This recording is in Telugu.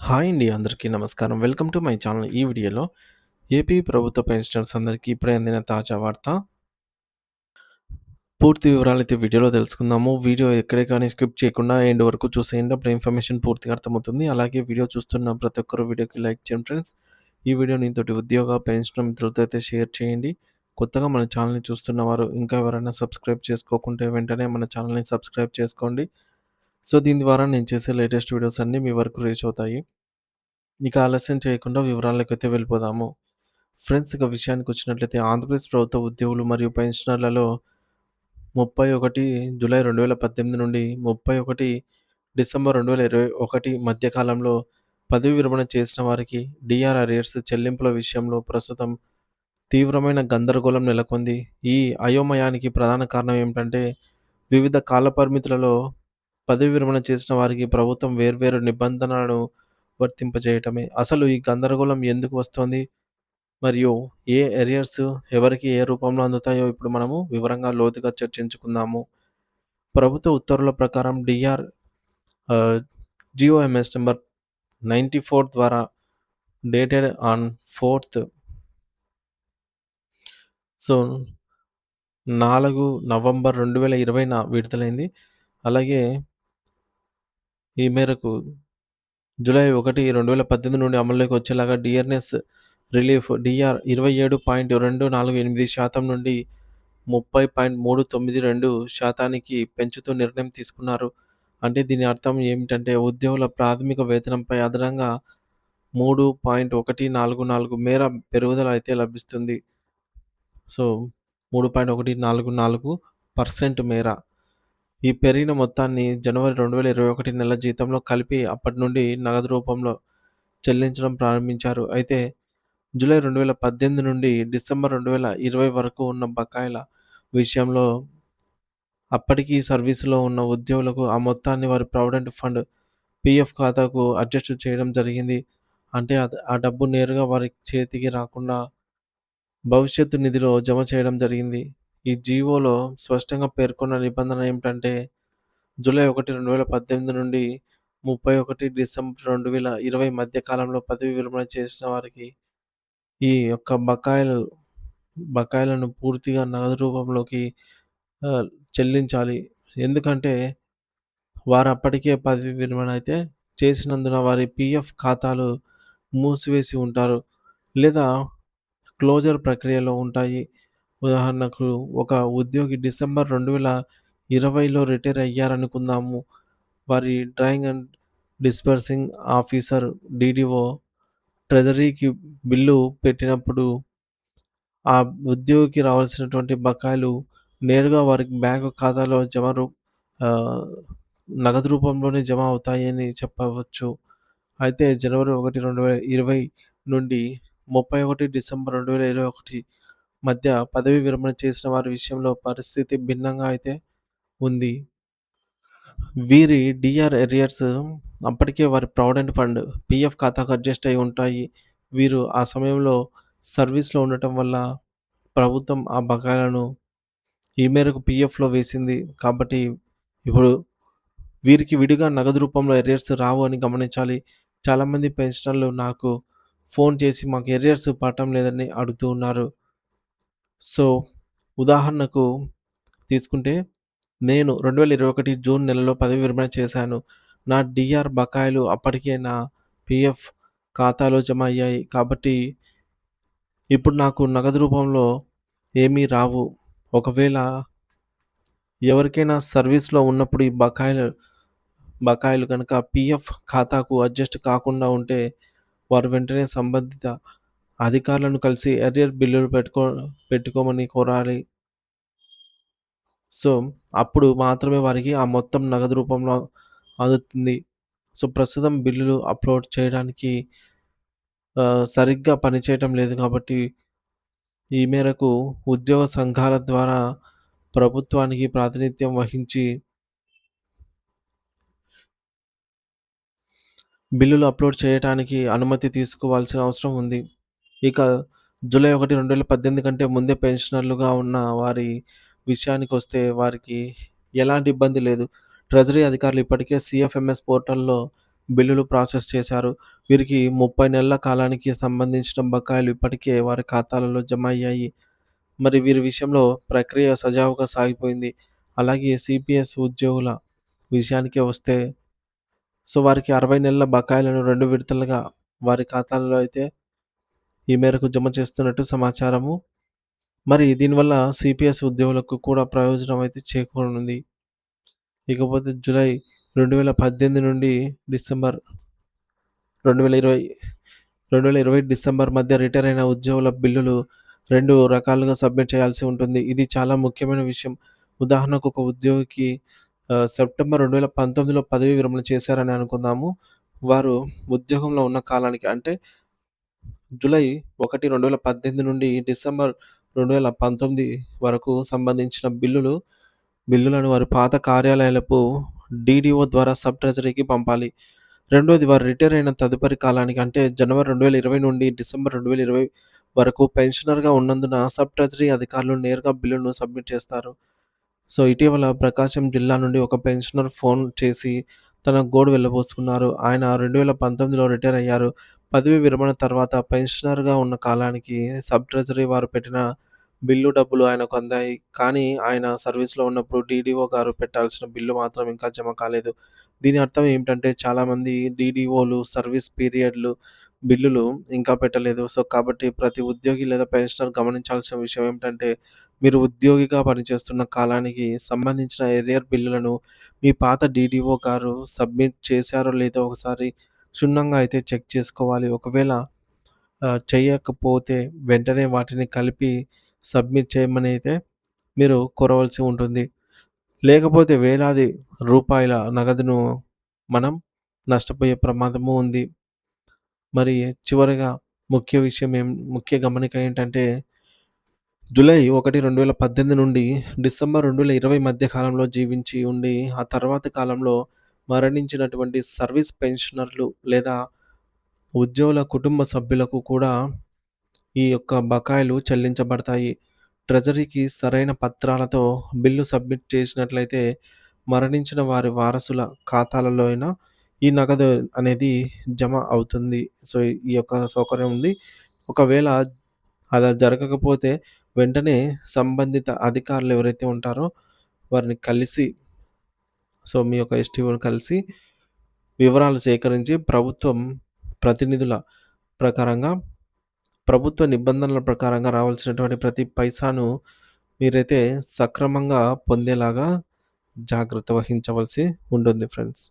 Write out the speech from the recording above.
హాయ్ అండి. అందరికీ నమస్కారం. Welcome to my channel. ఈ వీడియోలో ఏపీ ప్రభుత్వ పెన్షనర్స్ అందరికీ ఇప్పుడే అందిన తాజా వార్త. పూర్తి వివరాలైతే వీడియోలో తెలుసుకుందాము. వీడియో ఎక్కడే కానీ స్కిప్ చేయకుండా ఎండ్ వరకు చూసేయండి. అప్పుడు ఇన్ఫర్మేషన్ పూర్తిగా అర్థమవుతుంది. అలాగే వీడియో చూస్తున్న ప్రతి ఒక్కరు వీడియోకి లైక్ చేయండి ఫ్రెండ్స్. ఈ వీడియోని తోటి ఉద్యోగ, పెన్షనర్ మిత్రులతో అయితే షేర్ చేయండి. కొత్తగా మన ఛానల్‌ని చూస్తున్న వారు ఇంకా ఎవరైనా సబ్స్క్రైబ్ చేసుకోకుంటే వెంటనే మన ఛానల్‌ని సబ్స్క్రైబ్ చేసుకోండి. సో, దీని ద్వారా నేను చేసే లేటెస్ట్ వీడియోస్ అన్నీ మీ వరకు రీచ్ అవుతాయి. ఇక ఆలస్యం చేయకుండా వివరాలకైతే వెళ్ళిపోదాము. ఫ్రెండ్స్, ఇక విషయానికొచ్చినట్లయితే ఆంధ్రప్రదేశ్ ప్రభుత్వ ఉద్యోగులు మరియు పెన్షనర్లలో 31 జూలై 2018 నుండి 31 డిసెంబర్ 2021 మధ్య కాలంలో పదవీ విరమణ చేసిన వారికి డీఆర్ అరియర్స్ చెల్లింపుల విషయంలో ప్రస్తుతం తీవ్రమైన గందరగోళం నెలకొంది. ఈ అయోమయానికి ప్రధాన కారణం ఏమిటంటే, వివిధ కాల పరిమితులలో పదవీ విరమణ చేసిన వారికి ప్రభుత్వం వేర్వేరు నిబంధనలను వర్తింపజేయటమే. అసలు ఈ గందరగోళం ఎందుకు వస్తోంది? మరియు ఏ అరియర్స్ ఎవరికి ఏ రూపంలో అందుతాయో ఇప్పుడు మనము వివరంగా లోతుగా చర్చించుకుందాము. ప్రభుత్వ ఉత్తర్వుల ప్రకారం డీఆర్ ఆహ్, జీఓఎంఎస్ నంబర్ 94 ద్వారా డేటెడ్ ఆన్ 4థ్ సో, 4 నవంబర్ 2020న విడుదలైంది. అలాగే ఈ మేరకు జూలై 1, 2018 నుండి అమల్లోకి వచ్చేలాగా డిఆర్‌ఎస్ రిలీఫ్ డీఆర్ 27.248% నుండి 30.392% పెంచుతూ నిర్ణయం తీసుకున్నారు. అంటే దీని అర్థం ఏమిటంటే, ఉద్యోగుల ప్రాథమిక వేతనంపై అదనంగా 3.144 మేర పెరుగుదల అయితే లభిస్తుంది. సో, 3.144% మేర. ఈ పెరిగిన మొత్తాన్ని జనవరి 2021 నెల జీతంలో కలిపి అప్పటి నుండి నగదు రూపంలో చెల్లించడం ప్రారంభించారు. అయితే జూలై 2018 నుండి డిసెంబర్ 2020 వరకు ఉన్న బకాయిల విషయంలో అప్పటికి సర్వీసులో ఉన్న ఉద్యోగులకు ఆ మొత్తాన్ని వారి ప్రావిడెంట్ ఫండ్ పీఎఫ్ ఖాతాకు అడ్జస్ట్ చేయడం జరిగింది. అంటే ఆ డబ్బు నేరుగా వారి చేతికి రాకుండా భవిష్యత్తు నిధిలో జమ చేయడం జరిగింది. ఈ జీవోలో స్పష్టంగా పేర్కొన్న నిబంధన ఏమిటంటే, జూలై 1, 2018 నుండి 31 డిసెంబర్ 2020 మధ్య కాలంలో పదవీ విరమణ చేసిన వారికి ఈ యొక్క బకాయిలను పూర్తిగా నగదు రూపంలోకి ఆహ్, చెల్లించాలి. ఎందుకంటే వారు అప్పటికే పదవీ విరమణ అయితే చేసినందున వారి పీఎఫ్ ఖాతాలు మూసివేసి ఉంటారు. లేదా క్లోజర్ ప్రక్రియలో ఉంటాయి. ఉదాహరణకు ఒక ఉద్యోగి డిసెంబర్ 2020లో రిటైర్ అయ్యారనుకుందాము. వారి drawing and disbursing officer DDO ట్రెజరీకి బిల్లు పెట్టినప్పుడు ఆ ఉద్యోగికి రావాల్సినటువంటి బకాయిలు నేరుగా వారికి బ్యాంకు ఖాతాలో ఆహ్, నగదు రూపంలోనే జమ అవుతాయని చెప్పవచ్చు. అయితే జనవరి 1, 2020 నుండి 31 డిసెంబర్ 2021 మధ్య పదవీ విరమణ చేసిన వారి విషయంలో పరిస్థితి భిన్నంగా అయితే ఉంది. వీరి డీఆర్ అరియర్స్ అప్పటికే వారి ప్రావిడెంట్ ఫండ్ పీఎఫ్ ఖాతాకు అడ్జస్ట్ అయ్యి ఉంటాయి. వీరు ఆ సమయంలో సర్వీస్‌లో ఉండటం వల్ల ప్రభుత్వం ఆ బకాయిలను ఈ మేరకు పీఎఫ్‌లో వేసింది. కాబట్టి ఇప్పుడు వీరికి విడిగా నగదు రూపంలో అరియర్స్ రావు అని గమనించాలి. చాలామంది పెన్షనర్లు నాకు ఫోన్ చేసి మాకు అరియర్స్ పడటం లేదని అడుగుతూ ఉన్నారు. సో, ఉదాహరణకు తీసుకుంటే, నేను 2021 జూన్ నెలలో పదవీ విరమణ చేశాను. నా డీఆర్ బకాయిలు అప్పటికే నా పీఎఫ్ ఖాతాలో జమ అయ్యాయి. కాబట్టి ఇప్పుడు నాకు నగదు రూపంలో ఏమీ రావు. ఒకవేళ ఎవరికైనా సర్వీస్‌లో ఉన్నప్పుడు ఈ బకాయిలు గనక పీఎఫ్ ఖాతాకు అడ్జస్ట్ కాకుండా ఉంటే, వారు వెంటనే సంబంధిత అధికారులను కలిసి అరియర్ బిల్లులు పెట్టుకోమని కోరాలి. సో, అప్పుడు మాత్రమే వారికి ఆ మొత్తం నగదు రూపంలో అందుతుంది. సో, ప్రస్తుతం బిల్లులు అప్‌లోడ్ చేయడానికి సరిగ్గా పనిచేయటం లేదు కాబట్టి, ఈ మేరకు ఉద్యోగ సంఘాల ద్వారా ప్రభుత్వానికి ప్రాతినిధ్యం వహించి బిల్లులు అప్‌లోడ్ చేయటానికి అనుమతి తీసుకోవాల్సిన అవసరం ఉంది. ఇక జూలై 1, 2018 కంటే ముందే పెన్షనర్లుగా ఉన్న వారి విషయానికొస్తే వారికి ఎలాంటి ఇబ్బంది లేదు. ట్రెజరీ అధికారులు ఇప్పటికే సీఎఫ్ఎంఎస్ పోర్టల్‌లో బిల్లులు ప్రాసెస్ చేశారు. వీరికి 30 నెలల కాలానికి సంబంధించిన బకాయిలు ఇప్పటికే వారి ఖాతాలలో జమ అయ్యాయి. మరి వీరి విషయంలో ప్రక్రియ సజావుగా సాగిపోయింది. అలాగే సీపీఎస్ ఉద్యోగుల విషయానికే వస్తే వారికి 60 నెలల బకాయిలను 2 విడతలుగా వారి ఖాతాలలో అయితే ఈ మేరకు జమ చేస్తున్నట్టు సమాచారము. మరి దీనివల్ల సీపీఎస్ ఉద్యోగులకు కూడా ప్రయోజనం అయితే చేకూరనుంది. ఇకపోతే జూలై 2018 నుండి డిసెంబర్ 2020 2020 డిసెంబర్ మధ్య రిటైర్ అయిన ఉద్యోగుల బిల్లులు 2 రకాలుగా సబ్మిట్ చేయాల్సి ఉంటుంది. ఇది చాలా ముఖ్యమైన విషయం. ఉదాహరణకు ఒక ఉద్యోగికి సెప్టెంబర్ 2019లో పదవీ విరమణ చేశారని అనుకుందాము. వారు ఉద్యోగంలో ఉన్న కాలానికి అంటే జూలై 1, 2018 నుండి డిసెంబర్ 2019 వరకు సంబంధించిన బిల్లులను వారి పాత కార్యాలయాలపు డీడీఓ ద్వారా సబ్ ట్రెజరీకి పంపాలి. రెండోది వారు రిటైర్ అయిన తదుపరి కాలానికి అంటే జనవరి 2020 నుండి డిసెంబర్ 2020 వరకు పెన్షనర్‌గా ఉన్నందున సబ్ ట్రెజరీ అధికారులు నేరుగా బిల్లును సబ్మిట్ చేస్తారు. ఇటీవల ప్రకాశం జిల్లా నుండి ఒక పెన్షనర్ ఫోన్ చేసి తన గోడు వెళ్ళబోసుకున్నారు. ఆయన 2019లో రిటైర్ అయ్యారు. పదవీ విరమణ తర్వాత పెన్షనర్‌గా ఉన్న కాలానికి సబ్ ట్రెజరీ వారు పెట్టిన బిల్లు డబ్బులు ఆయనకు అందాయి. కానీ ఆయన సర్వీస్‌లో ఉన్నప్పుడు డీడీఓ గారు పెట్టాల్సిన బిల్లు మాత్రం ఇంకా జమ కాలేదు. దీని అర్థం ఏమిటంటే చాలామంది డీడీఓలు సర్వీస్ పీరియడ్‌లు బిల్లులు ఇంకా పెట్టలేదు. కాబట్టి ప్రతి ఉద్యోగి లేదా పెన్షనర్ గమనించాల్సిన విషయం ఏమిటంటే మీరు ఉద్యోగిగా పనిచేస్తున్న కాలానికి సంబంధించిన ఏరియర్ బిల్లులను మీ పాత డీడీఓ గారు సబ్మిట్ చేశారో లేదో ఒకసారి క్షుణ్ణంగా అయితే చెక్ చేసుకోవాలి. ఒకవేళ చేయకపోతే వెంటనే వాటిని కలిపి సబ్మిట్ చేయమని అయితే మీరు కోరవలసి ఉంటుంది. లేకపోతే వేలాది రూపాయల నగదును మనం నష్టపోయే ప్రమాదము ఉంది. మరి చివరగా ముఖ్య గమనిక ఏంటంటే జూలై 1, 2018 నుండి డిసెంబర్ 2020 మధ్య కాలంలో జీవించి ఉండి, ఆ తర్వాతి కాలంలో మరణించినటువంటి సర్వీస్ పెన్షనర్లు లేదా ఉద్యోగుల కుటుంబ సభ్యులకు కూడా ఈ యొక్క బకాయిలు చెల్లించబడతాయి. ట్రెజరీకి సరైన పత్రాలతో బిల్లు సబ్మిట్ చేసినట్లయితే మరణించిన వారి వారసుల ఖాతాలలో అయినా ఈ నగదు అనేది జమ అవుతుంది. ఈ యొక్క సౌకర్యం ఉంది. ఒకవేళ అలా జరగకపోతే వెంటనే సంబంధిత అధికారులు ఎవరైతే ఉంటారో వారిని కలిసి మీ యొక్క ఎస్టీఓని కలిసి వివరాలు సేకరించి ప్రతినిధుల ప్రకారంగా ప్రభుత్వ నిబంధనల ప్రకారంగా రావాల్సినటువంటి ప్రతి పైసాను మీరైతే సక్రమంగా పొందేలాగా జాగ్రత్త వహించవలసి ఉంటుంది ఫ్రెండ్స్.